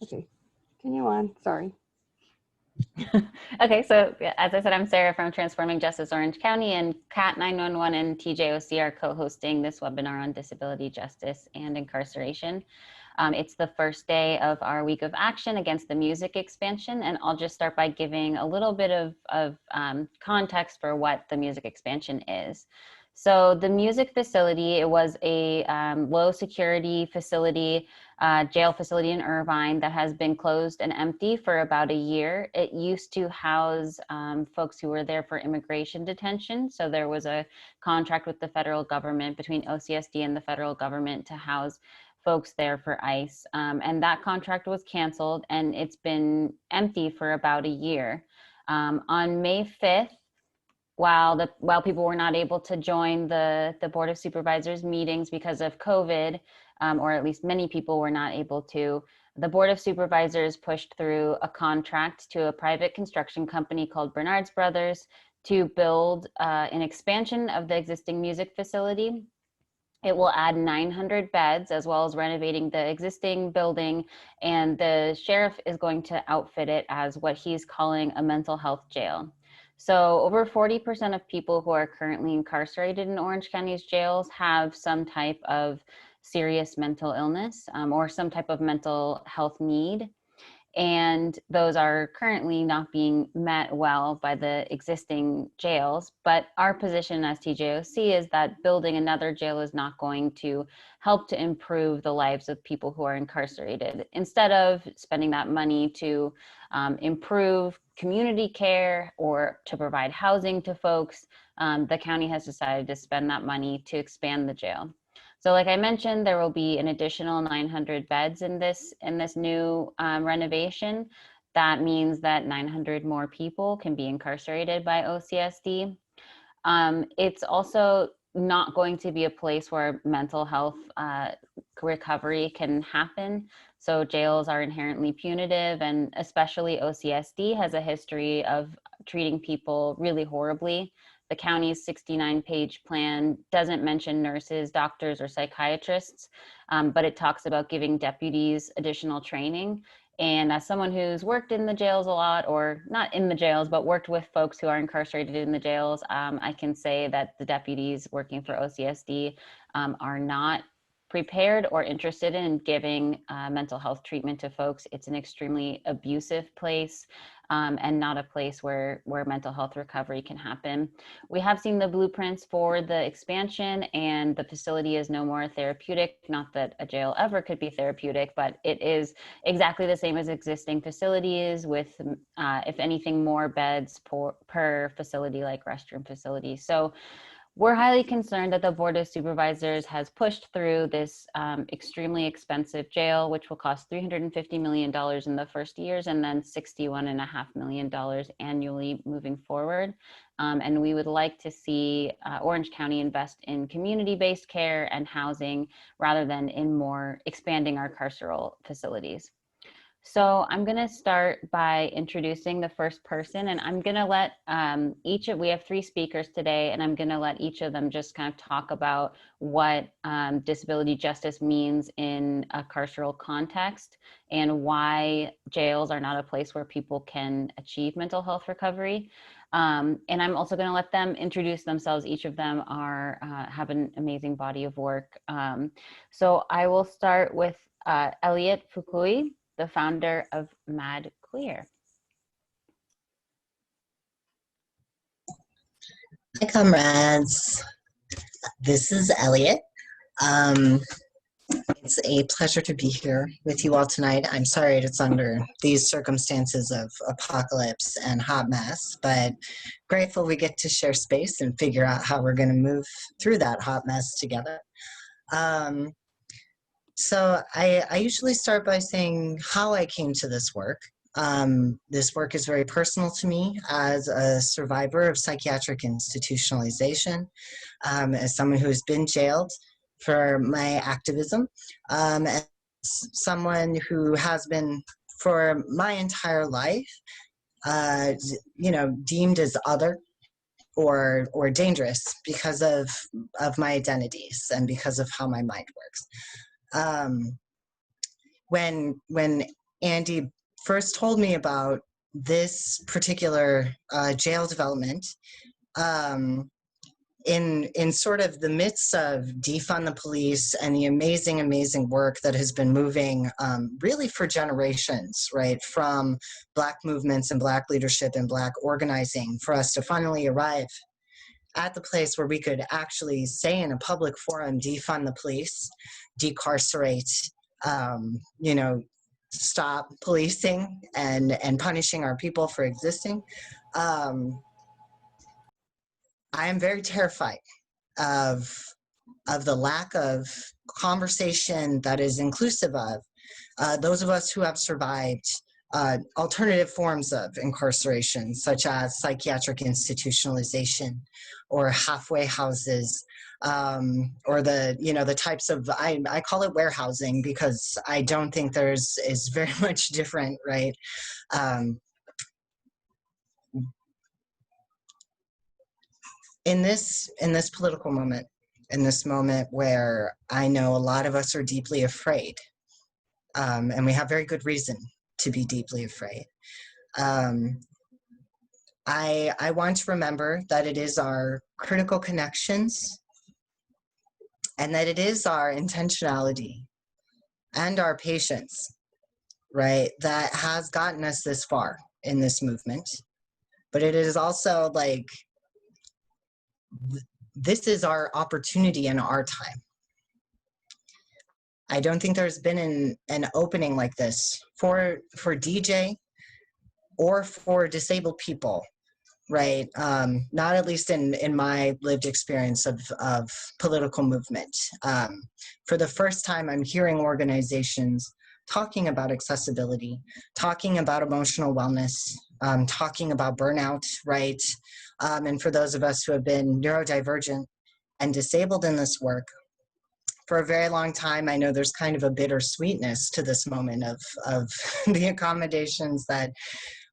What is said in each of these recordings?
Okay, continue on. Sorry. Okay, so as I said, I'm Sarah from Transforming Justice Orange County, and CAT 911 and TJOC are co-hosting this webinar on disability justice and incarceration. It's the first day of our week of action against the music expansion, and I'll just start by giving a little bit of context for what the music expansion is. So the music facility, it was a low security facility, jail facility in Irvine that has been closed and empty for about a year. It used to house folks who were there for immigration detention. So there was a contract with the federal government between OCSD and the federal government to house folks there for ICE. And that contract was canceled and it's been empty for about a year. On May 5th, while people were not able to join the Board of Supervisors meetings because of COVID, or at least many people were not able to, the Board of Supervisors pushed through a contract to a private construction company called Bernard's Brothers to build an expansion of the existing music facility. It will add 900 beds as well as renovating the existing building, and the sheriff is going to outfit it as what he's calling a mental health jail. So over 40% of people who are currently incarcerated in Orange County's jails have some type of serious mental illness or some type of mental health need. And those are currently not being met well by the existing jails. But our position as TJOC is that building another jail is not going to help to improve the lives of people who are incarcerated. Instead of spending that money to improve community care or to provide housing to folks, the county has decided to spend that money to expand the jail. So like I mentioned, there will be an additional 900 beds in this new renovation. That means that 900 more people can be incarcerated by OCSD. It's also not going to be a place where mental health recovery can happen. So jails are inherently punitive, and especially OCSD has a history of treating people really horribly. The county's 69-page plan doesn't mention nurses, doctors, or psychiatrists, but it talks about giving deputies additional training. And as someone who's worked in the jails a lot, or not in the jails, but worked with folks who are incarcerated in the jails, I can say that the deputies working for OCSD are not prepared or interested in giving mental health treatment to folks. It's an extremely abusive place. And not a place where mental health recovery can happen. We have seen the blueprints for the expansion, and the facility is no more therapeutic. Not that a jail ever could be therapeutic, but it is exactly the same as existing facilities with, if anything, more beds per facility, like restroom facilities. So we're highly concerned that the Board of Supervisors has pushed through this extremely expensive jail, which will cost $350 million in the first years and then $61.5 million annually moving forward. And we would like to see Orange County invest in community-based care and housing rather than in more expanding our carceral facilities. So I'm going to start by introducing the first person, and I'm going to let we have 3 speakers today, and I'm going to let each of them just kind of talk about what disability justice means in a carceral context and why jails are not a place where people can achieve mental health recovery. And I'm also going to let them introduce themselves. Each of them have an amazing body of work. So I will start with Elliot Fukui, the founder of Mad Queer. Hi, comrades. This is Elliot. It's a pleasure to be here with you all tonight. I'm sorry it's under these circumstances of apocalypse and hot mess, but grateful we get to share space and figure out how we're going to move through that hot mess together. So I usually start by saying how I came to this work. This work is very personal to me as a survivor of psychiatric institutionalization, as someone who has been jailed for my activism, as someone who has been for my entire life, deemed as other or dangerous because of my identities and because of how my mind works. When Andy first told me about this particular jail development, in sort of the midst of defund the police and the amazing work that has been moving really for generations, right, from Black movements and Black leadership and Black organizing, for us to finally arrive at the place where we could actually say in a public forum, defund the police, decarcerate, you know, stop policing and punishing our people for existing. I am very terrified of the lack of conversation that is inclusive of those of us who have survived alternative forms of incarceration, such as psychiatric institutionalization or halfway houses, or the types of, I call it warehousing because I don't think is very much different, right? In this political moment, in this moment where I know a lot of us are deeply afraid, and we have very good reason to be deeply afraid. I want to remember that it is our critical connections and that it is our intentionality and our patience, right, that has gotten us this far in this movement. But it is also like, this is our opportunity in our time. I don't think there's been an opening like this for DJ or for disabled people, right? Not at least in my lived experience of political movement. For the first time, I'm hearing organizations talking about accessibility, talking about emotional wellness, talking about burnout, right? And for those of us who have been neurodivergent and disabled in this work, for a very long time, I know there's kind of a bittersweetness to this moment of the accommodations that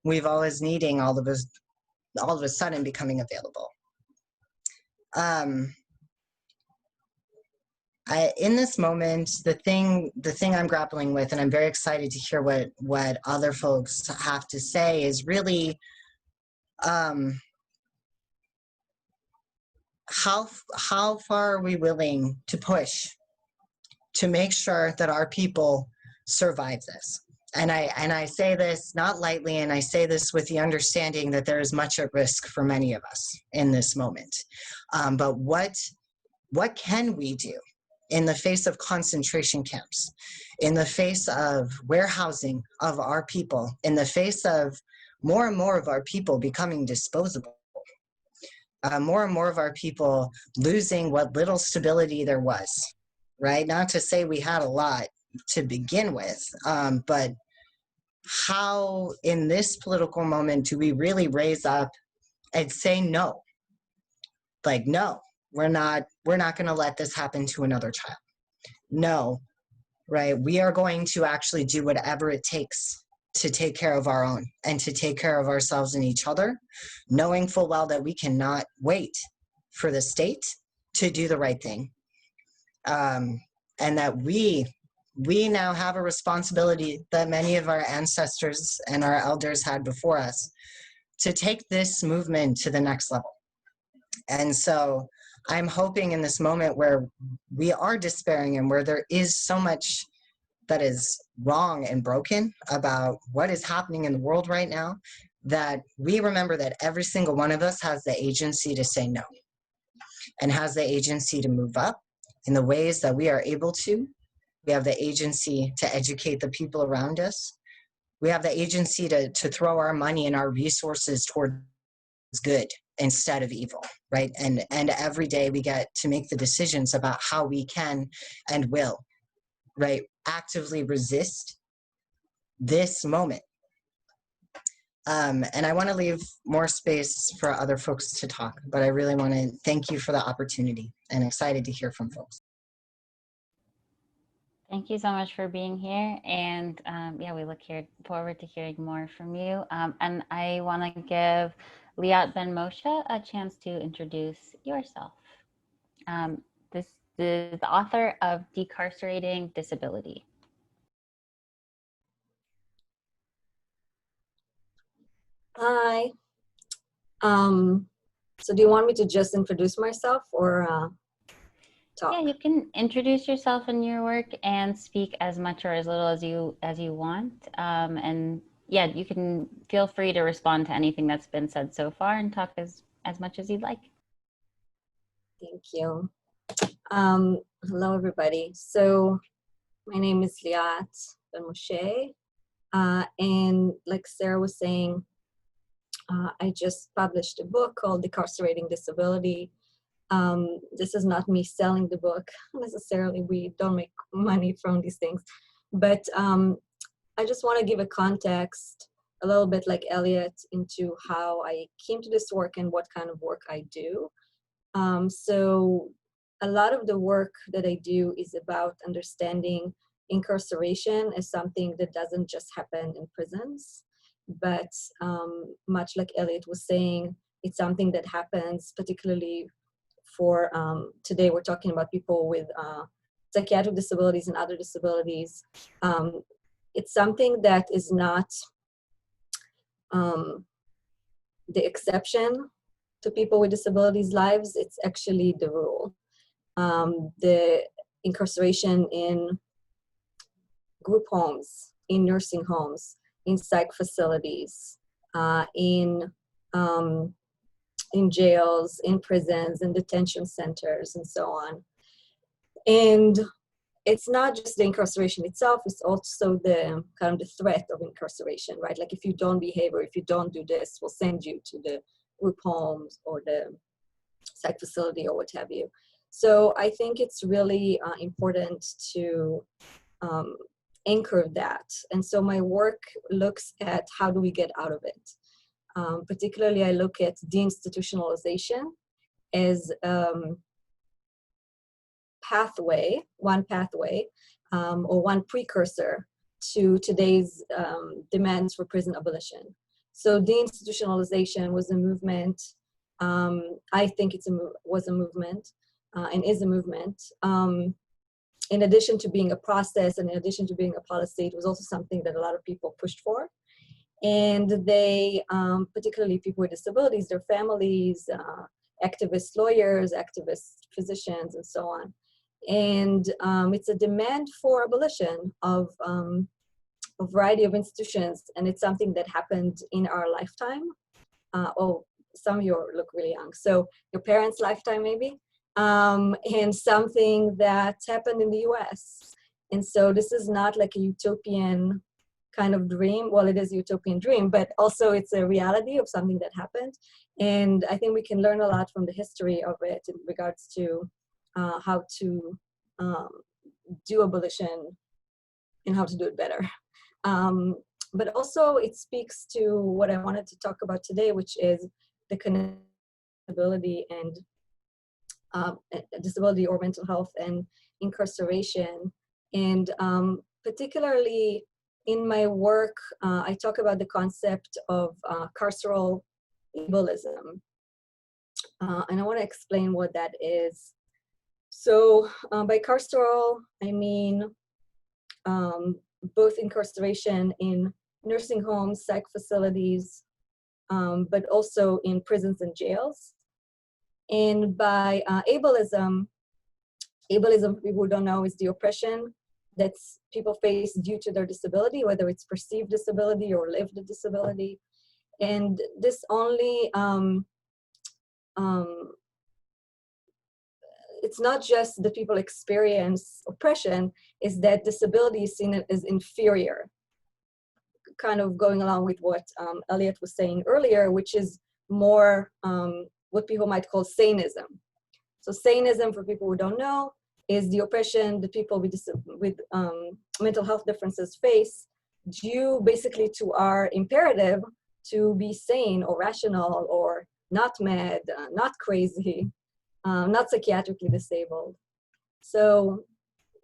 we've always needing all of a sudden becoming available. In this moment, the thing I'm grappling with, and I'm very excited to hear what other folks have to say, is really how far are we willing to push to make sure that our people survive this? And I say this not lightly, and I say this with the understanding that there is much at risk for many of us in this moment. But what can we do in the face of concentration camps, in the face of warehousing of our people, in the face of more and more of our people becoming disposable, more and more of our people losing what little stability there was, right? Not to say we had a lot to begin with, but how in this political moment do we really raise up and say no? Like, no, we're not going to let this happen to another child. No, right? We are going to actually do whatever it takes to take care of our own and to take care of ourselves and each other, knowing full well that we cannot wait for the state to do the right thing. And that we now have a responsibility that many of our ancestors and our elders had before us to take this movement to the next level. And so I'm hoping in this moment where we are despairing and where there is so much that is wrong and broken about what is happening in the world right now, that we remember that every single one of us has the agency to say no and has the agency to move up in the ways that we are able to. We have the agency to educate the people around us. We have the agency to throw our money and our resources towards good instead of evil, right? And every day we get to make the decisions about how we can and will, right, actively resist this moment. And I want to leave more space for other folks to talk, but I really want to thank you for the opportunity and excited to hear from folks. Thank you so much for being here. And yeah, we look forward to hearing more from you. And I want to give Liat Ben-Moshe a chance to introduce yourself. This is the author of Decarcerating Disability. Hi. So do you want me to just introduce myself or talk? Yeah, you can introduce yourself and your work and speak as much or as little as you want. And yeah, you can feel free to respond to anything that's been said so far and talk as much as you'd like. Thank you. Hello, everybody. So my name is Liat Ben-Moshe. And like Sarah was saying, I just published a book called Incarcerating Disability. This is not me selling the book necessarily. We don't make money from these things. But I just want to give a context, a little bit like Elliot, into how I came to this work and what kind of work I do. So a lot of the work that I do is about understanding incarceration as something that doesn't just happen in prisons, but much like Elliot was saying, it's something that happens particularly for, today we're talking about people with psychiatric disabilities and other disabilities. It's something that is not the exception to people with disabilities' lives, it's actually the rule. The incarceration in group homes, in nursing homes, in psych facilities, in jails, in prisons, in detention centers, and so on. And it's not just the incarceration itself, it's also the kind of the threat of incarceration, right? Like if you don't behave or if you don't do this, we'll send you to the group homes or the psych facility or what have you. So I think it's really important to anchor that. And so my work looks at how do we get out of it. Particularly, I look at deinstitutionalization as one pathway, or one precursor to today's demands for prison abolition. So deinstitutionalization was a movement. I think was a movement and is a movement. In addition to being a process and in addition to being a policy, it was also something that a lot of people pushed for. And they, particularly people with disabilities, their families, activist lawyers, activist physicians, and so on. And it's a demand for abolition of a variety of institutions, and it's something that happened in our lifetime. Some of you look really young, so your parents' lifetime maybe, and something that happened in the US. And so this is not like a utopian kind of dream. Well, it is a utopian dream, but also it's a reality of something that happened. And I think we can learn a lot from the history of it in regards to how to do abolition and how to do it better. But also it speaks to what I wanted to talk about today, which is the connectivity and disability or mental health and incarceration. And particularly in my work, I talk about the concept of carceral ableism. And I want to explain what that is. So by carceral, I mean both incarceration in nursing homes, psych facilities, but also in prisons and jails. And by ableism, for people who don't know, is the oppression that people face due to their disability, whether it's perceived disability or lived disability. And this only, it's not just that people experience oppression, is that disability is seen as inferior, kind of going along with what Elliot was saying earlier, which is more what people might call saneism. So saneism, for people who don't know, is the oppression that people with mental health differences face due basically to our imperative to be sane or rational or not mad, not crazy, not psychiatrically disabled. So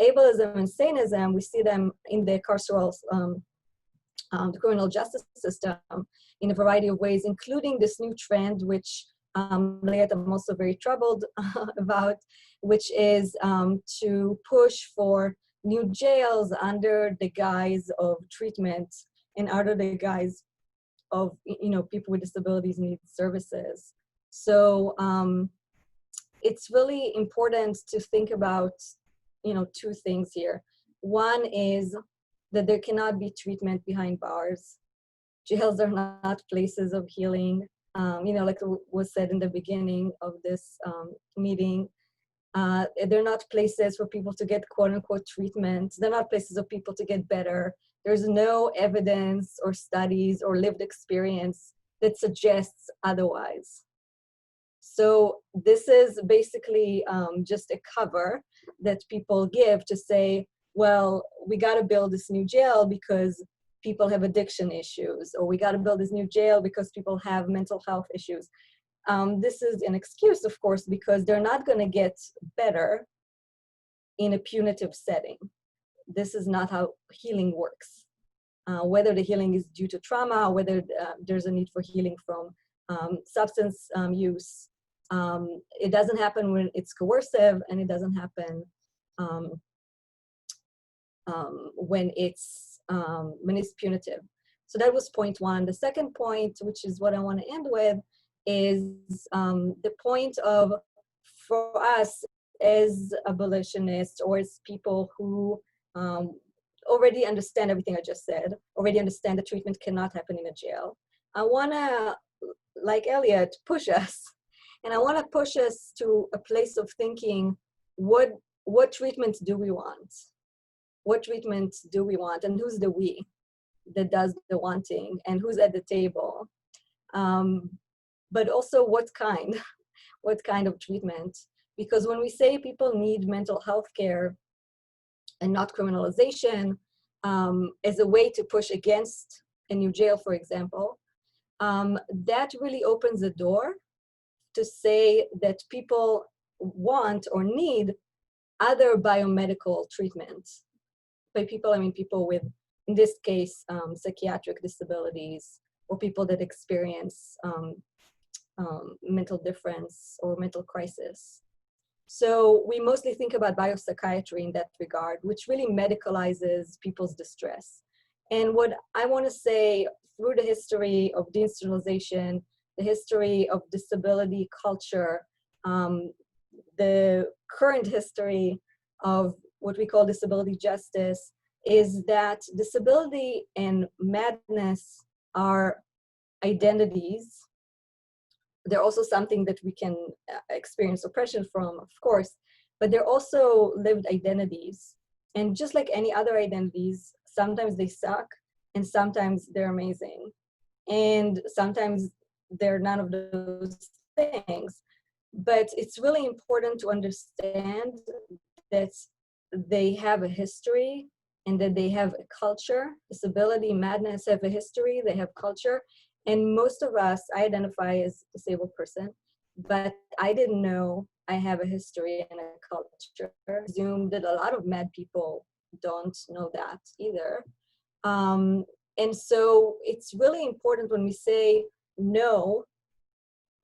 ableism and saneism, we see them in the carceral, the criminal justice system in a variety of ways, including this new trend, which Liat, I'm also very troubled about, which is to push for new jails under the guise of treatment and under the guise of, people with disabilities need services. So it's really important to think about, two things here. One is that there cannot be treatment behind bars. Jails are not places of healing. Like was said in the beginning of this meeting, they're not places for people to get quote unquote treatment. They're not places of people to get better. There's no evidence or studies or lived experience that suggests otherwise. So this is basically just a cover that people give to say, well, we got to build this new jail because people have addiction issues, or we got to build this new jail because people have mental health issues. This is an excuse, of course, because they're not going to get better in a punitive setting. This is not how healing works. Whether the healing is due to trauma, whether there's a need for healing from substance use, it doesn't happen when it's coercive, and it doesn't happen when it's punitive. So that was point one. The second point, which is what I want to end with, is the point of, for us as abolitionists or as people who already understand everything I just said, already understand that treatment cannot happen in a jail. I want to, like Elliot, push us. And I want to push us to a place of thinking, what treatment do we want? What treatment do we want? And who's the we that does the wanting? And who's at the table? But also what kind? What kind of treatment? Because when we say people need mental health care and not criminalization as a way to push against a new jail, for example, that really opens the door to say that people want or need other biomedical treatments. By people, I mean people with, in this case, psychiatric disabilities, or people that experience mental difference or mental crisis. So we mostly think about biopsychiatry in that regard, which really medicalizes people's distress. And what I want to say, through the history of deinstitutionalization, the history of disability culture, the current history of what we call disability justice, is that disability and madness are identities. They're also something that we can experience oppression from, of course, but they're also lived identities. And just like any other identities, sometimes they suck and sometimes they're amazing. And sometimes they're none of those things. But it's really important to understand that they have a history and that they have a culture. Disability, madness have a history, they have culture. And most of us, I identify as a disabled person, but I didn't know I have a history and a culture. I assume that a lot of mad people don't know that either. And so it's really important when we say no,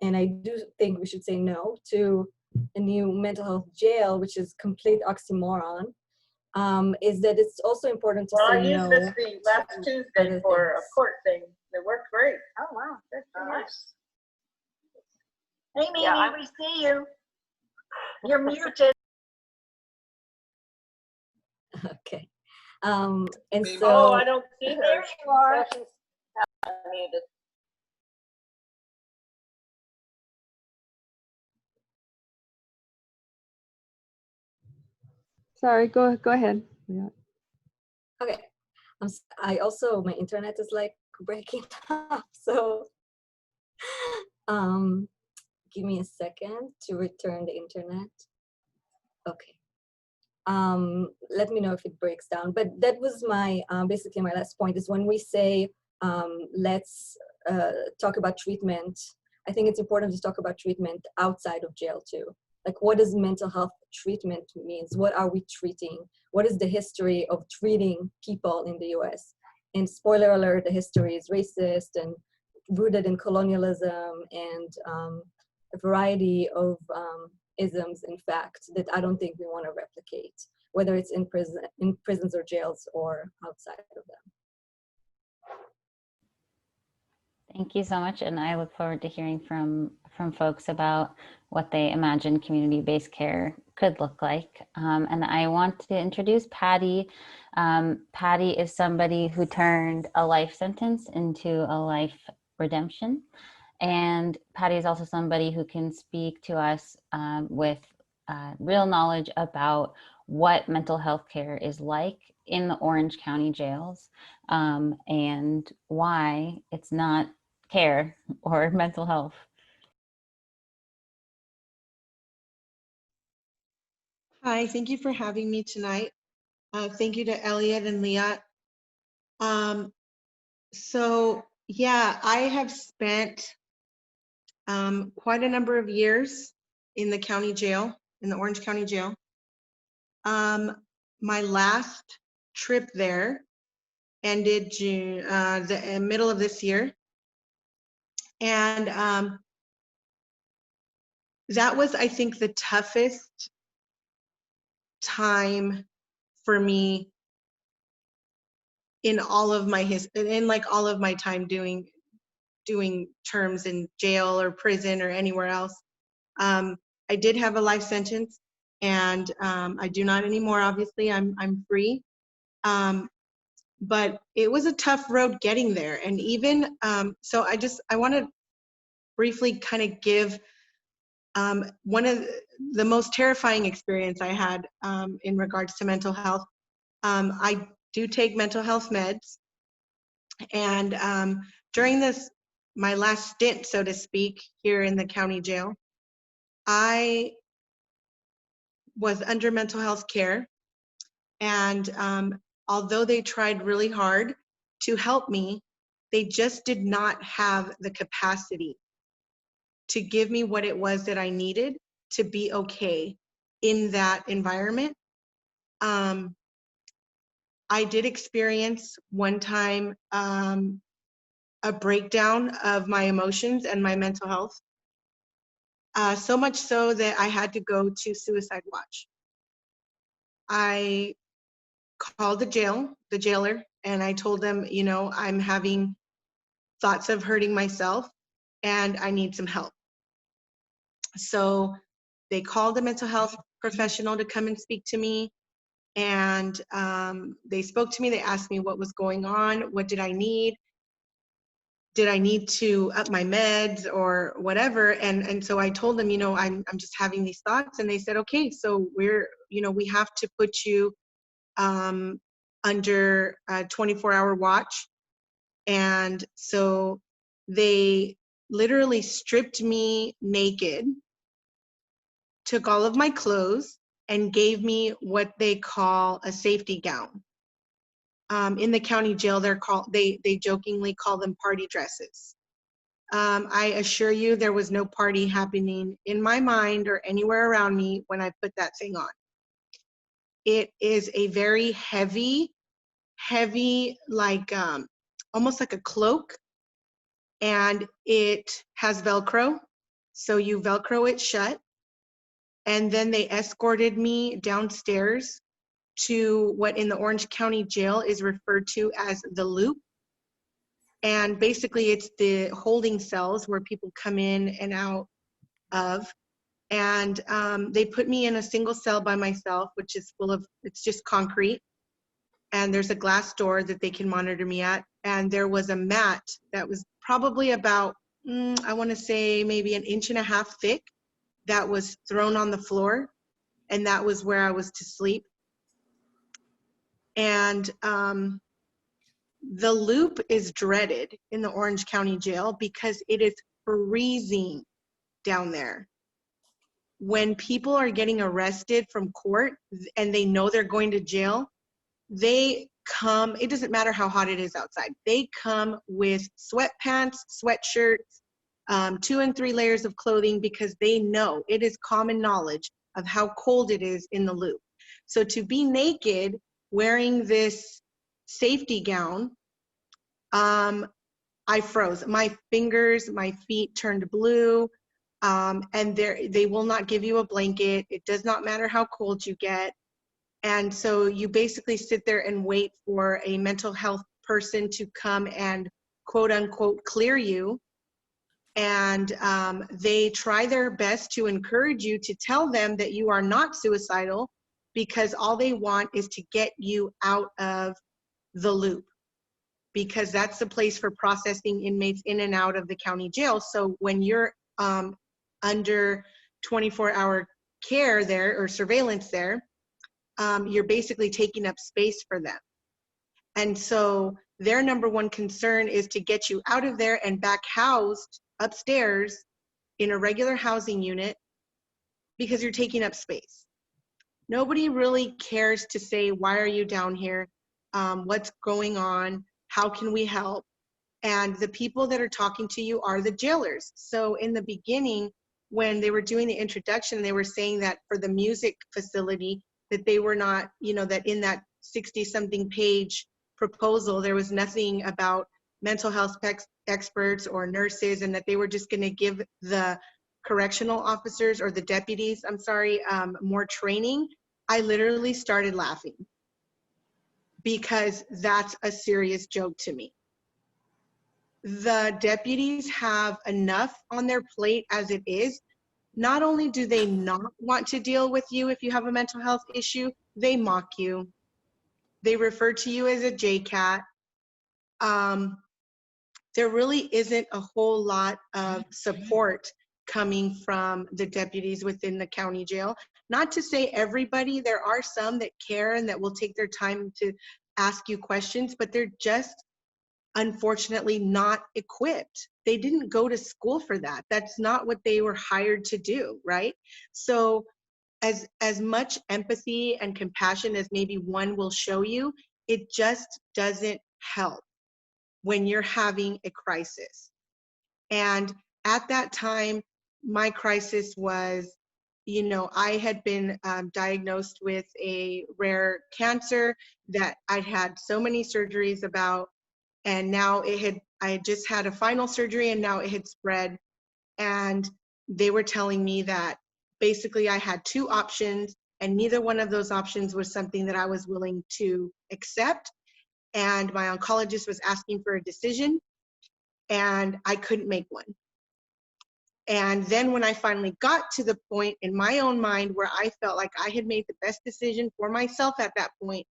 and I do think we should say no to a new mental health jail, which is complete oxymoron, is that it's also important to say no. Well, I used this the last Tuesday for a court thing. It worked great. Oh, wow. That's Nice. Hey, Mimi, Yeah, we see you. You're muted. Okay. And Oh, so, I don't see her. There you are. Oh, she's muted. Sorry, go ahead. Yeah. okay. I also, my internet is like breaking up. So give me a second to return the internet. Okay. Let me know if it breaks down. But that was my, basically my last point, is when we say, let's talk about treatment, I think it's important to talk about treatment outside of jail too. Like, what does mental health treatment means? What are we treating? What is the history of treating people in the US? And spoiler alert, the history is racist and rooted in colonialism and a variety of isms, in fact, that I don't think we want to replicate, whether it's in prisons or jails or outside of them. Thank you so much, and I look forward to hearing from folks about what they imagine community-based care could look like. And I want to introduce Patty. Patty is somebody who turned a life sentence into a life redemption. And Patty is also somebody who can speak to us with real knowledge about what mental health care is like in the Orange County jails, and why it's not care or mental health. Hi, thank you for having me tonight. Thank you to Elliot and Liat. So yeah, I have spent quite a number of years in the county jail, in the Orange County Jail. My last trip there ended the middle of this year. And that was, I think, the toughest time for me in all of my all of my time doing terms in jail or prison or anywhere else. I did have a life sentence, and I do not anymore. Obviously, I'm free. But it was a tough road getting there, and even so, I want to briefly kind of give one of the most terrifying experience I had in regards to mental health. I do take mental health meds, and during my last stint, so to speak, here in the county jail, I was under mental health care, and although they tried really hard to help me, they just did not have the capacity to give me what it was that I needed to be okay in that environment. I did experience one time a breakdown of my emotions and my mental health, so much so that I had to go to suicide watch. I called the jailer, and I told them, you know, I'm having thoughts of hurting myself and I need some help. So they called a mental health professional to come and speak to me, and they spoke to me. They asked me what was going on, what did I need to up my meds or whatever, and so I told them, you know, I'm just having these thoughts, and they said, okay, so we have to put you under a 24-hour watch. And so they literally stripped me naked, took all of my clothes, and gave me what they call a safety gown. In the county jail, they jokingly call them party dresses. I assure you there was no party happening in my mind or anywhere around me when I put that thing on. It is a very heavy, like almost like a cloak, and it has Velcro, so you Velcro it shut. And then they escorted me downstairs to what in the Orange County Jail is referred to as the loop. And basically it's the holding cells where people come in and out of. And they put me in a single cell by myself, which is it's just concrete. And there's a glass door that they can monitor me at. And there was a mat that was probably about, I want to say maybe 1.5 inches thick, that was thrown on the floor. And that was where I was to sleep. And the loop is dreaded in the Orange County Jail because it is freezing down there. When people are getting arrested from court and they know they're going to jail, they come, it doesn't matter how hot it is outside, they come with sweatpants, sweatshirts, 2 and 3 layers of clothing, because they know, it is common knowledge of how cold it is in the loop. So to be naked wearing this safety gown, I froze. My fingers, my feet turned blue, and they will not give you a blanket. It does not matter how cold you get. And so you basically sit there and wait for a mental health person to come and quote unquote clear you. And they try their best to encourage you to tell them that you are not suicidal, because all they want is to get you out of the loop, because that's the place for processing inmates in and out of the county jail. So when you're under 24-hour care there, or surveillance there, you're basically taking up space for them. And so their number one concern is to get you out of there and back housed upstairs in a regular housing unit, because you're taking up space. Nobody really cares to say, why are you down here? What's going on? How can we help? And the people that are talking to you are the jailers. So in the beginning, when they were doing the introduction, they were saying that for the music facility, that they were not, that in that 60-something page proposal, there was nothing about mental health experts or nurses, and that they were just going to give the correctional officers, or the deputies, I'm sorry, more training. I literally started laughing, because that's a serious joke to me. The deputies have enough on their plate as it is. Not only do they not want to deal with you if you have a mental health issue, they mock you. They refer to you as a JCAT. There really isn't a whole lot of support coming from the deputies within the county jail. Not to say everybody, there are some that care and that will take their time to ask you questions, but they're just unfortunately not equipped. They didn't go to school for that. That's not what they were hired to do, right? So as much empathy and compassion as maybe one will show you, it just doesn't help when you're having a crisis. And at that time, my crisis was, I had been diagnosed with a rare cancer that I'd had so many surgeries about, and now I had just had a final surgery, and now it had spread. And they were telling me that basically I had two options, and neither one of those options was something that I was willing to accept. And my oncologist was asking for a decision, and I couldn't make one. And then when I finally got to the point in my own mind where I felt like I had made the best decision for myself at that point,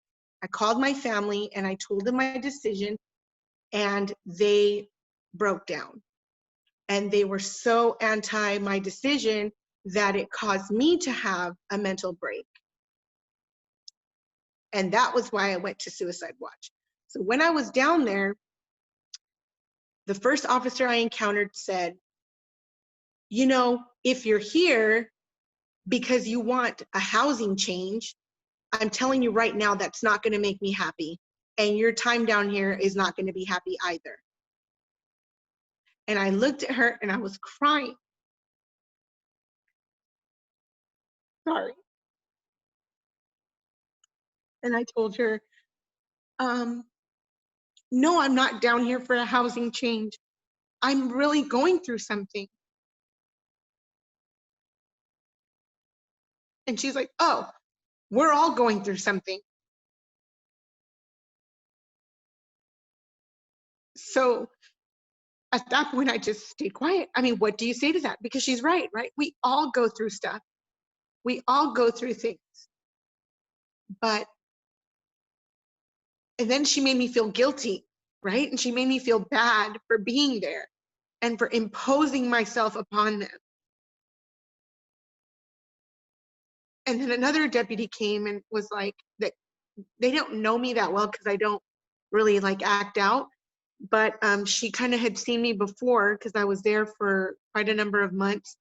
I called my family and I told them my decision, and they broke down. And they were so anti my decision that it caused me to have a mental break. And that was why I went to Suicide Watch. So when I was down there, the first officer I encountered said, if you're here because you want a housing change, I'm telling you right now, that's not going to make me happy. And your time down here is not going to be happy either. And I looked at her and I was crying. Sorry. And I told her, no, I'm not down here for a housing change. I'm really going through something. And she's like, oh, we're all going through something. So at that point, I just stayed quiet. I mean, what do you say to that? Because she's right? We all go through stuff. We all go through things. And then she made me feel guilty, right? And she made me feel bad for being there and for imposing myself upon them. And then another deputy came and was like, that they don't know me that well because I don't really act out. But she kind of had seen me before because I was there for quite a number of months.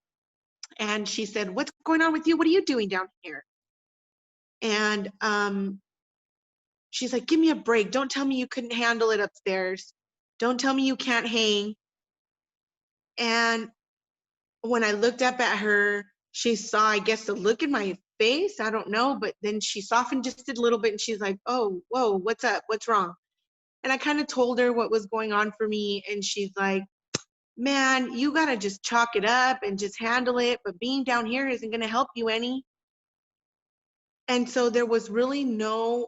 And she said, what's going on with you? What are you doing down here? And she's like, give me a break. Don't tell me you couldn't handle it upstairs. Don't tell me you can't hang. And when I looked up at her, she saw, I guess, the look in my face. I don't know. But then she softened just a little bit and she's like, oh, whoa, what's up? What's wrong? And I kind of told her what was going on for me. And she's like, man, you got to just chalk it up and just handle it. But being down here isn't going to help you any. And so there was really no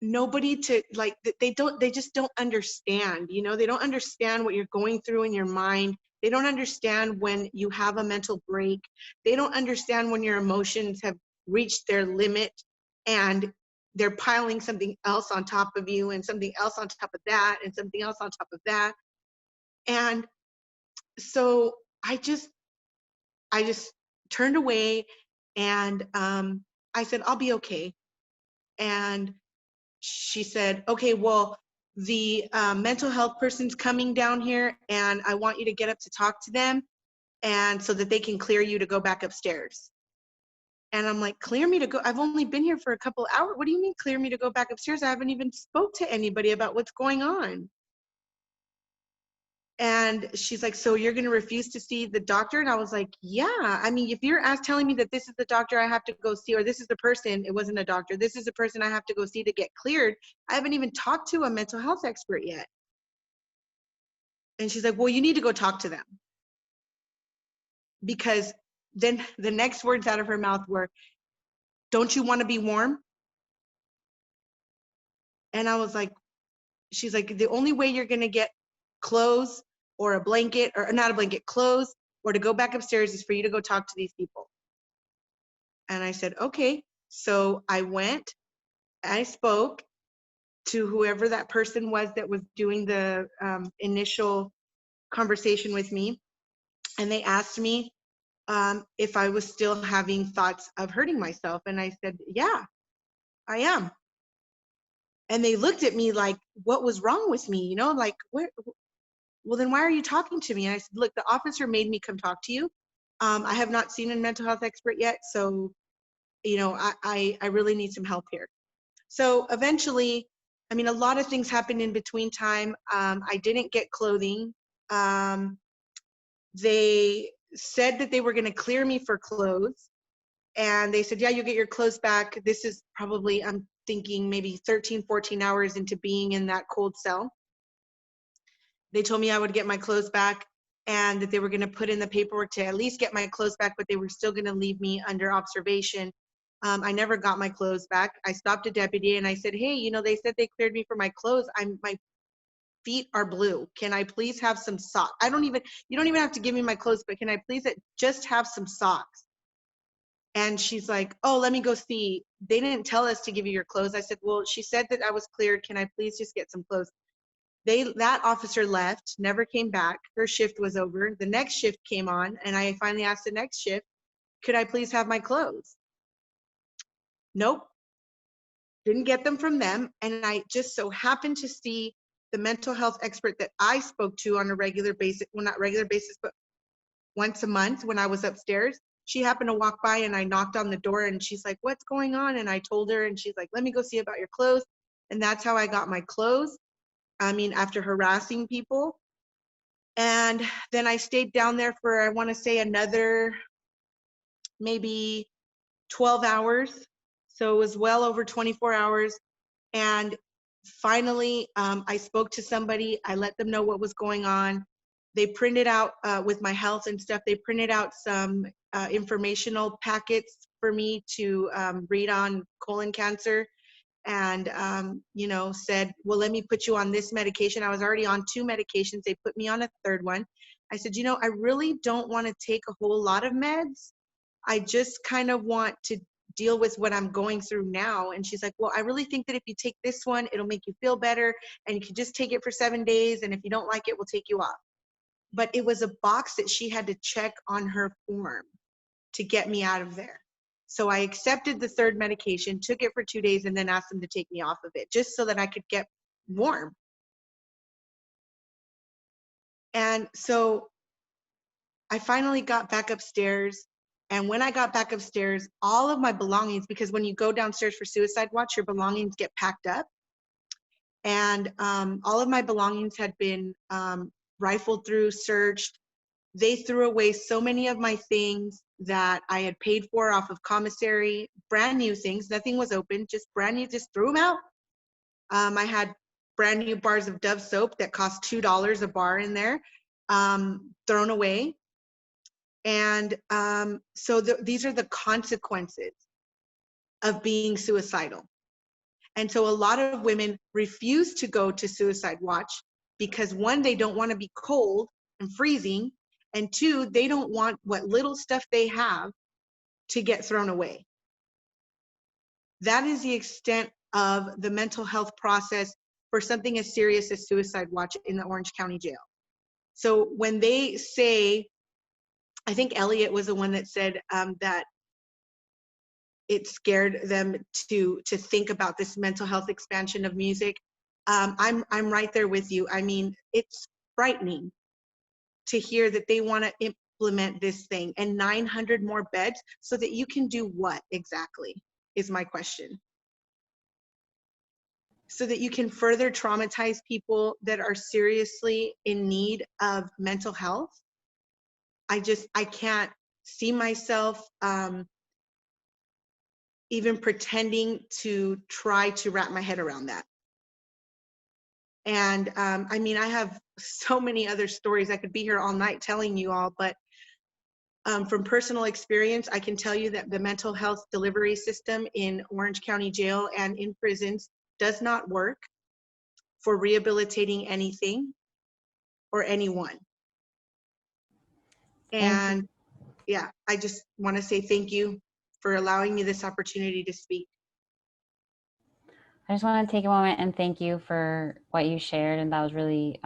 nobody to like, they just don't understand, you know, they don't understand what you're going through in your mind. They don't understand when you have a mental break. They don't understand when your emotions have reached their limit and they're piling something else on top of you and something else on top of that and something else on top of that. And so I just turned away, and I said, I'll be okay. And she said, okay, well, the mental health person's coming down here, and I want you to get up to talk to them, and so that they can clear you to go back upstairs. And I'm like, clear me to go? I've only been here for a couple hours. What do you mean clear me to go back upstairs? I haven't even spoke to anybody about what's going on. And she's like, so you're going to refuse to see the doctor? And I was like, yeah. I mean, if you're telling me that this is the doctor I have to go see, or this is the person, it wasn't a doctor, this is the person I have to go see to get cleared, I haven't even talked to a mental health expert yet. And she's like, well, you need to go talk to them. Because then the next words out of her mouth were, don't you want to be warm? And I was like, she's like, the only way you're going to get clothes or a blanket, or not a blanket, clothes, or to go back upstairs is for you to go talk to these people. And I said, okay. So I went, I spoke to whoever that person was that was doing the initial conversation with me. And they asked me if I was still having thoughts of hurting myself. And I said, yeah, I am. And they looked at me like, what was wrong with me? You know, like, what? Well, then why are you talking to me? And I said, look, the officer made me come talk to you. I have not seen a mental health expert yet. So, you know, I really need some help here. So eventually, I mean, a lot of things happened in between time. I didn't get clothing. They said that they were going to clear me for clothes. And they said, yeah, you'll get your clothes back. This is probably, I'm thinking maybe 13, 14 hours into being in that cold cell. They told me I would get my clothes back and that they were going to put in the paperwork to at least get my clothes back, but they were still going to leave me under observation. I never got my clothes back. I stopped a deputy and I said, hey, you know, they said they cleared me for my clothes. My feet are blue. Can I please have some socks? You don't even have to give me my clothes, but can I please just have some socks? And she's like, oh, let me go see. They didn't tell us to give you your clothes. I said, well, she said that I was cleared. Can I please just get some clothes? That officer left, never came back. Her shift was over. The next shift came on, and I finally asked the next shift, could I please have my clothes? Nope, didn't get them from them. And I just so happened to see the mental health expert that I spoke to on a regular basis, well, not regular basis, but once a month when I was upstairs. She happened to walk by and I knocked on the door and she's like, what's going on? And I told her and she's like, let me go see about your clothes. And that's how I got my clothes. I mean, after harassing people. And then I stayed down there for, I want to say, another maybe 12 hours. So it was well over 24 hours. And finally, I spoke to somebody. I let them know what was going on. They printed out, with my health and stuff, they printed out some informational packets for me to read on colon cancer. And, you know, said, well, let me put you on this medication. I was already on 2 medications. They put me on a 3rd one. I said, you know, I really don't want to take a whole lot of meds. I just kind of want to deal with what I'm going through now. And she's like, well, I really think that if you take this one, it'll make you feel better. And you can just take it for 7 days. And if you don't like it, we'll take you off. But it was a box that she had to check on her form to get me out of there. So I accepted the 3rd medication, took it for 2 days, and then asked them to take me off of it just so that I could get warm. And so I finally got back upstairs. And when I got back upstairs, all of my belongings, because when you go downstairs for suicide watch, your belongings get packed up. And all of my belongings had been rifled through, searched. They threw away so many of my things that I had paid for off of commissary, brand new things. Nothing was open, just brand new, just threw them out. I had brand new bars of Dove soap that cost $2 a bar in there, thrown away. And so these are the consequences of being suicidal. And so a lot of women refuse to go to suicide watch because, one, they don't want to be cold and freezing, and two, they don't want what little stuff they have to get thrown away. That is the extent of the mental health process for something as serious as suicide watch in the Orange County Jail. So when they say, I think Elliot was the one that said that it scared them to think about this mental health expansion of music. I'm right there with you. I mean, it's frightening to hear that they want to implement this thing, and 900 more beds so that you can do what exactly is my question. So that you can further traumatize people that are seriously in need of mental health. I can't see myself even pretending to try to wrap my head around that. And I mean, I have so many other stories. I could be here all night telling you all, but from personal experience, I can tell you that the mental health delivery system in Orange County Jail and in prisons does not work for rehabilitating anything or anyone. And yeah, I just want to say thank you for allowing me this opportunity to speak. I just want to take a moment and thank you for what you shared, and that was really,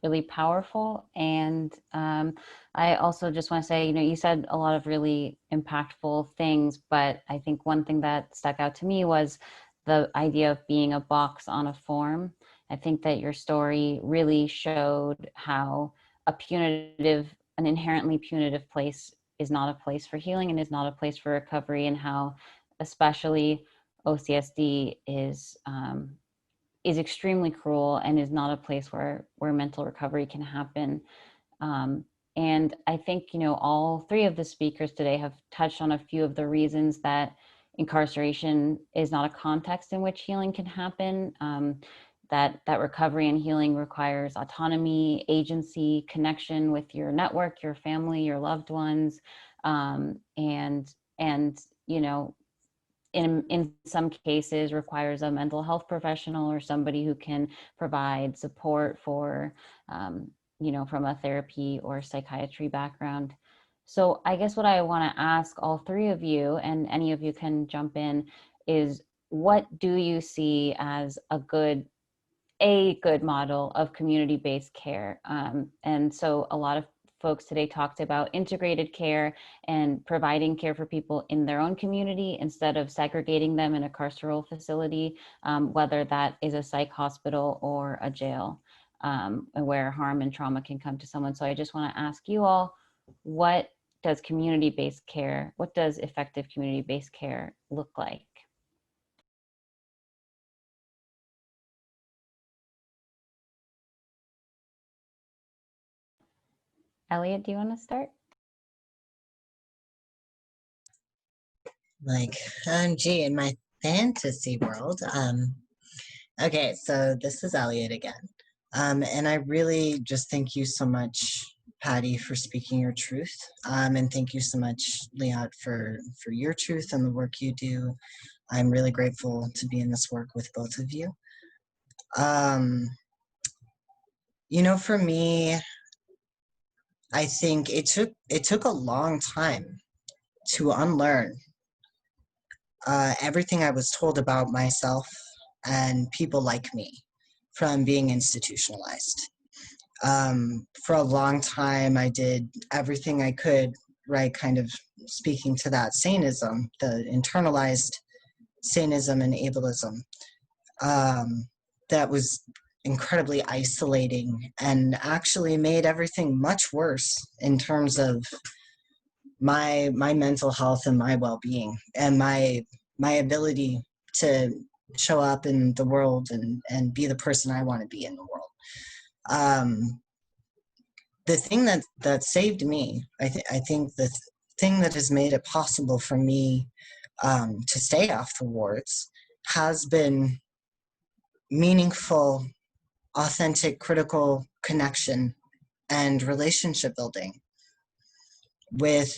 really powerful. And I also just want to say, you know, you said a lot of really impactful things, but I think one thing that stuck out to me was the idea of being a box on a form. I think that your story really showed how an inherently punitive place is not a place for healing and is not a place for recovery, and how especially OCSD is extremely cruel and is not a place where mental recovery can happen. And I think, you know, all three of the speakers today have touched on a few of the reasons that incarceration is not a context in which healing can happen. That recovery and healing requires autonomy, agency, connection with your network, your family, your loved ones, and you know, in some cases requires a mental health professional or somebody who can provide support for, you know, from a therapy or psychiatry background. So I guess what I want to ask all three of you, and any of you can jump in, is what do you see as a good model of community-based care? And so a lot of folks today talked about integrated care and providing care for people in their own community instead of segregating them in a carceral facility, whether that is a psych hospital or a jail, where harm and trauma can come to someone. So I just want to ask you all, what does effective community-based care look like? Elliot, do you want to start? Like, gee, in my fantasy world, okay, so this is Elliot again. And I really just thank you so much, Patty, for speaking your truth. And thank you so much, Liat, for your truth and the work you do. I'm really grateful to be in this work with both of you. You know, for me, I think it took a long time to unlearn everything I was told about myself and people like me from being institutionalized. For a long time, I did everything I could, right, kind of speaking to that sanism, the internalized sanism and ableism, that was incredibly isolating and actually made everything much worse in terms of my mental health and my well-being and my ability to show up in the world and be the person I want to be in the world. The thing that saved me, I think the thing that has made it possible for me to stay off the wards has been meaningful, authentic, critical connection and relationship building with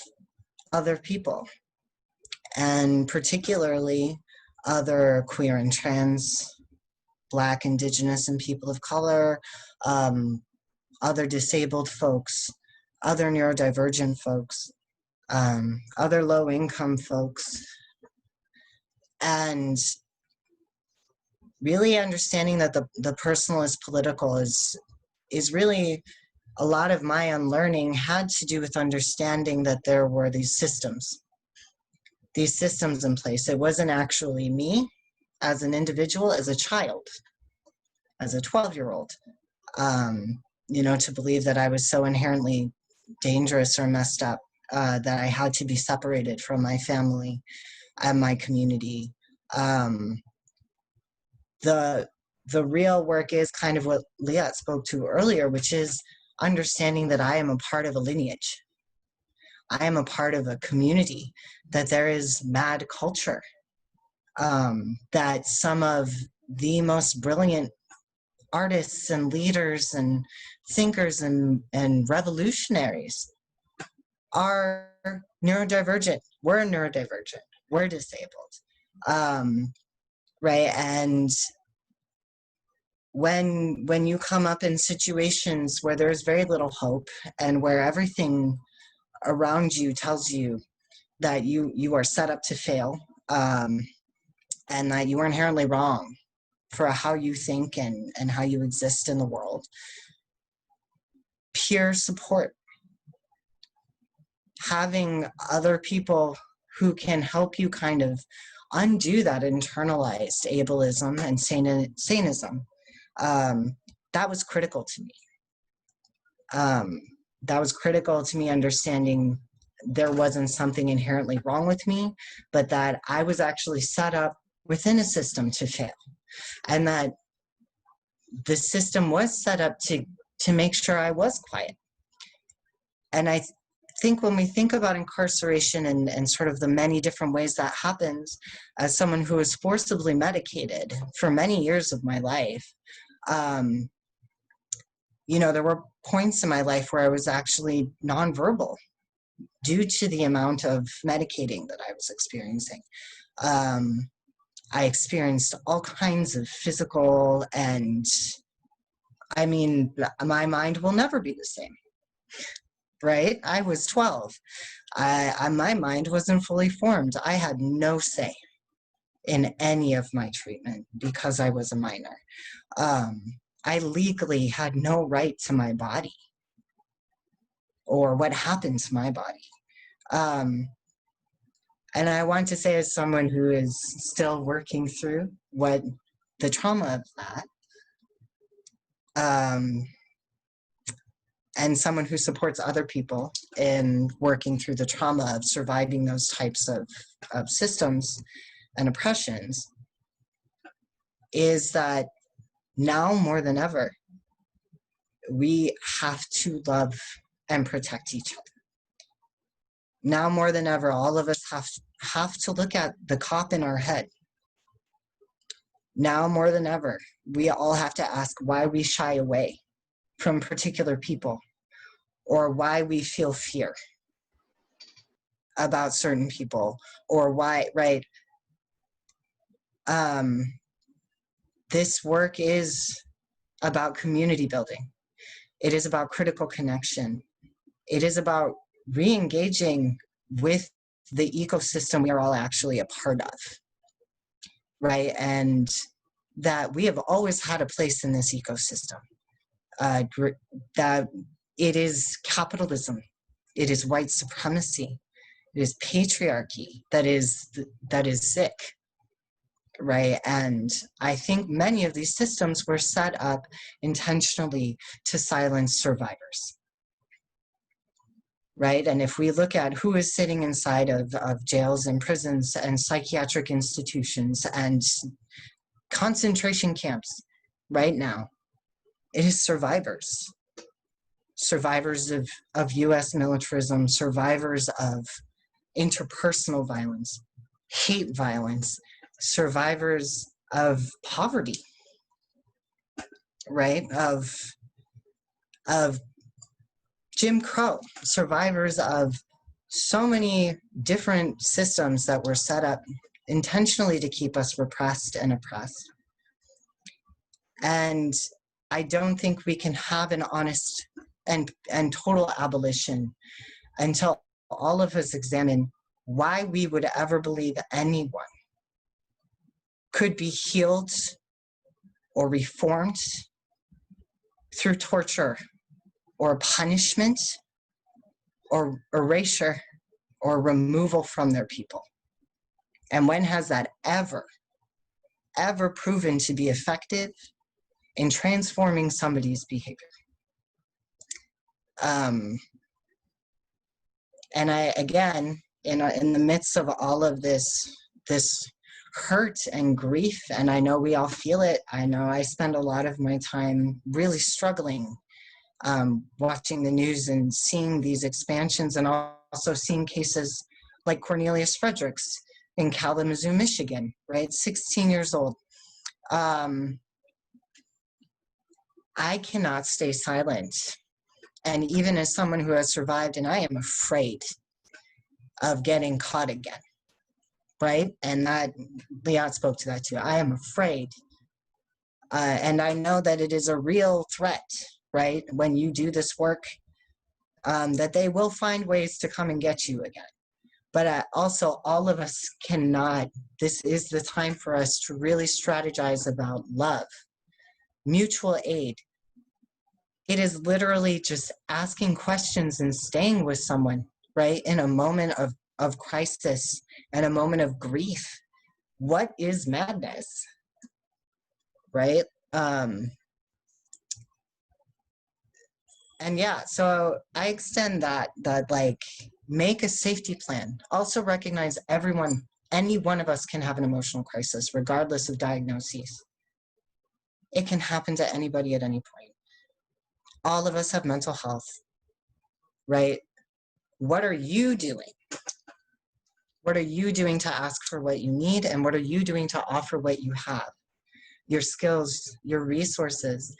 other people. And particularly other queer and trans, Black, Indigenous, and people of color, other disabled folks, other neurodivergent folks, other low-income folks, and really understanding that the personal is political is really a lot of my unlearning had to do with understanding that there were these systems in place. It wasn't actually me as an individual, as a child, as a 12-year-old, you know, to believe that I was so inherently dangerous or messed up that I had to be separated from my family and my community. The real work is kind of what Liat spoke to earlier, which is understanding that I am a part of a lineage. I am a part of a community, that there is mad culture, that some of the most brilliant artists and leaders and thinkers and revolutionaries are neurodivergent. We're neurodivergent. We're disabled. Right? And when you come up in situations where there's very little hope and where everything around you tells you that you are set up to fail, and that you are inherently wrong for how you think and how you exist in the world, peer support, having other people who can help you kind of undo that internalized ableism and sanism, that was critical to me. That was critical to me understanding there wasn't something inherently wrong with me, but that I was actually set up within a system to fail. And that the system was set up to make sure I was quiet. And I think when we think about incarceration and sort of the many different ways that happens, as someone who was forcibly medicated for many years of my life, you know, there were points in my life where I was actually nonverbal due to the amount of medicating that I was experiencing. I experienced all kinds of physical and, I mean, my mind will never be the same, right? I was 12. My mind wasn't fully formed. I had no say in any of my treatment because I was a minor. I legally had no right to my body or what happened to my body. And I want to say, as someone who is still working through what the trauma of that, and someone who supports other people in working through the trauma of surviving those types of systems and oppressions, is that now more than ever, we have to love and protect each other. Now more than ever, all of us have to look at the cop in our head. Now more than ever, we all have to ask why we shy away from particular people or why we feel fear about certain people or why, right? This work is about community building. It is about critical connection. It is about re-engaging with the ecosystem we are all actually a part of, right? And that we have always had a place in this ecosystem. That it is capitalism, it is white supremacy, it is patriarchy that is sick, right? And I think many of these systems were set up intentionally to silence survivors. Right? And if we look at who is sitting inside of jails and prisons and psychiatric institutions and concentration camps right now, it is survivors. Survivors of US militarism, survivors of interpersonal violence, hate violence, survivors of poverty, right? Of Jim Crow, survivors of so many different systems that were set up intentionally to keep us repressed and oppressed. And I don't think we can have an honest and total abolition until all of us examine why we would ever believe anyone could be healed or reformed through torture or punishment or erasure or removal from their people. And when has that ever proven to be effective in transforming somebody's behavior? And I, again, in the midst of all of this hurt and grief, and I know we all feel it. I know I spend a lot of my time really struggling, watching the news and seeing these expansions, and also seeing cases like Cornelius Fredericks in Kalamazoo, Michigan, right? 16 years old. I cannot stay silent. And even as someone who has survived, and I am afraid of getting caught again, right? And that, Liat spoke to that too. I am afraid. And I know that it is a real threat, right? When you do this work, that they will find ways to come and get you again. But also, all of us cannot, this is the time for us to really strategize about love, mutual aid. It is literally just asking questions and staying with someone, right? In a moment of crisis and a moment of grief. What is madness, right? And yeah, so I extend that like, make a safety plan. Also recognize any one of us can have an emotional crisis, regardless of diagnoses. It can happen to anybody at any point. All of us have mental health, right? What are you doing? What are you doing to ask for what you need? And what are you doing to offer what you have? Your skills, your resources,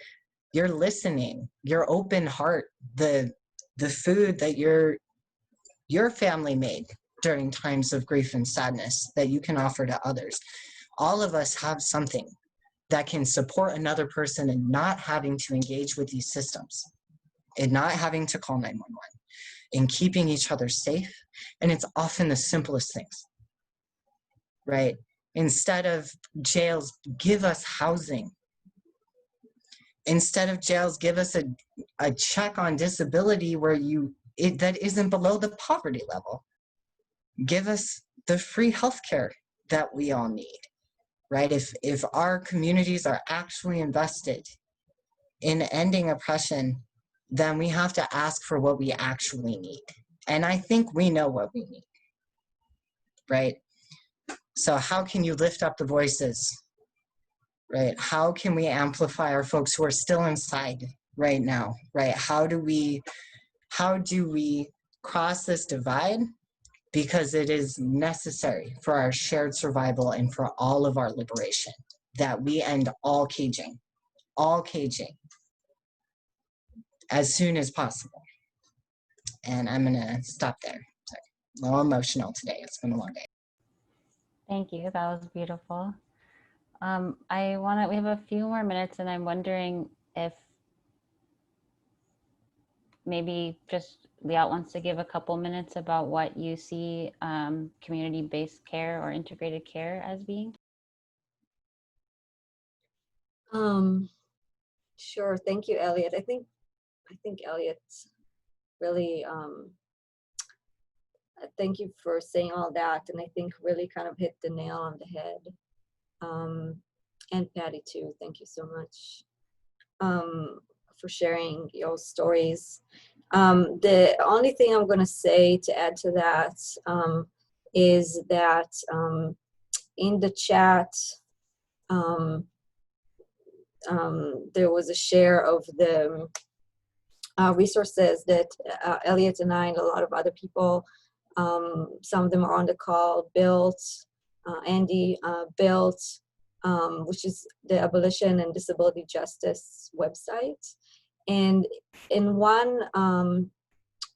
your listening, your open heart, the food that your family made during times of grief and sadness that you can offer to others. All of us have something that can support another person in not having to engage with these systems, in not having to call 911, in keeping each other safe. And it's often the simplest things, right? Instead of jails, give us housing. Instead of jails, give us a check on disability where that isn't below the poverty level. Give us the free healthcare that we all need, right? If our communities are actually invested in ending oppression, then we have to ask for what we actually need. And I think we know what we need, right? So how can you lift up the voices, right? How can we amplify our folks who are still inside right now, right? How do we cross this divide? Because it is necessary for our shared survival and for all of our liberation that we end all caging as soon as possible. And I'm gonna stop there. Sorry. A little emotional today. It's been a long day. Thank you. That was beautiful. We have a few more minutes, and I'm wondering if maybe just Liat wants to give a couple minutes about what you see community-based care or integrated care as being. Sure. Thank you, Elliot. I think Elliot really, thank you for saying all that, and I think really kind of hit the nail on the head. And Patty too, thank you so much for sharing your stories. The only thing I'm going to say to add to that is that in the chat, there was a share of the resources that Elliot and I and a lot of other people, some of them are on the call, built, Andy built, which is the Abolition and Disability Justice website. And in one,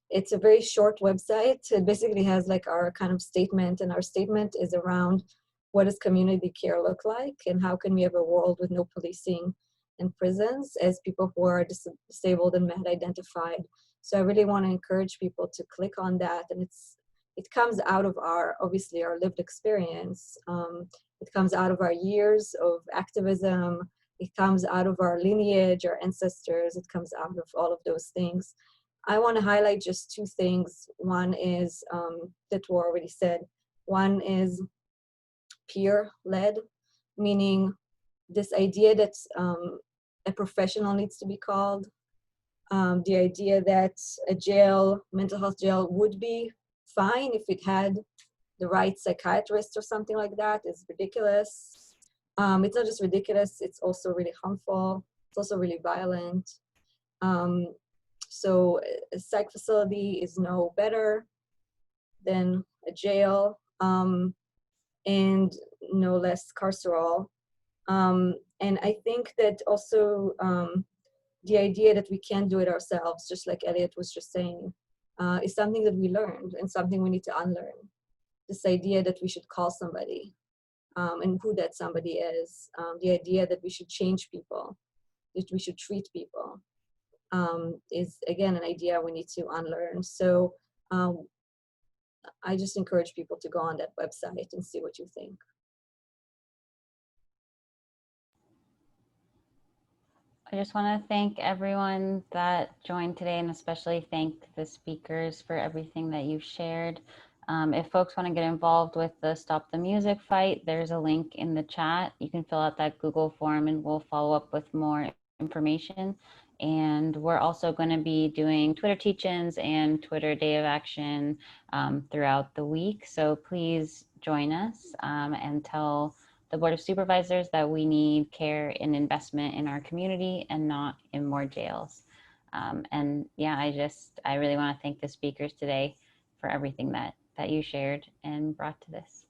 it's a very short website. It basically has like our kind of statement, and our statement is around what does community care look like, and how can we have a world with no policing in prisons as people who are disabled and med identified. So I really want to encourage people to click on that, and it comes out of our, obviously, our lived experience. It comes out of our years of activism. It comes out of our lineage, our ancestors. It comes out of all of those things. I want to highlight just two things. One is, that were already said. One is peer-led, meaning this idea that a professional needs to be called. The idea that a jail, mental health jail, would be fine if it had the right psychiatrist or something like that is ridiculous. It's not just ridiculous, it's also really harmful. It's also really violent. So a psych facility is no better than a jail, and no less carceral. And I think that also the idea that we can't do it ourselves, just like Elliot was just saying, is something that we learned and something we need to unlearn. This idea that we should call somebody, and who that somebody is, the idea that we should change people, that we should treat people, is again an idea we need to unlearn. So I just encourage people to go on that website and see what you think. I just want to thank everyone that joined today, and especially thank the speakers for everything that you shared. If folks want to get involved with the Stop the Music fight, there's a link in the chat. You can fill out that Google form and we'll follow up with more information. And we're also going to be doing Twitter teach-ins and Twitter Day of Action throughout the week. So please join us and tell the Board of Supervisors that we need care and investment in our community and not in more jails. And yeah, I really want to thank the speakers today for everything that you shared and brought to this.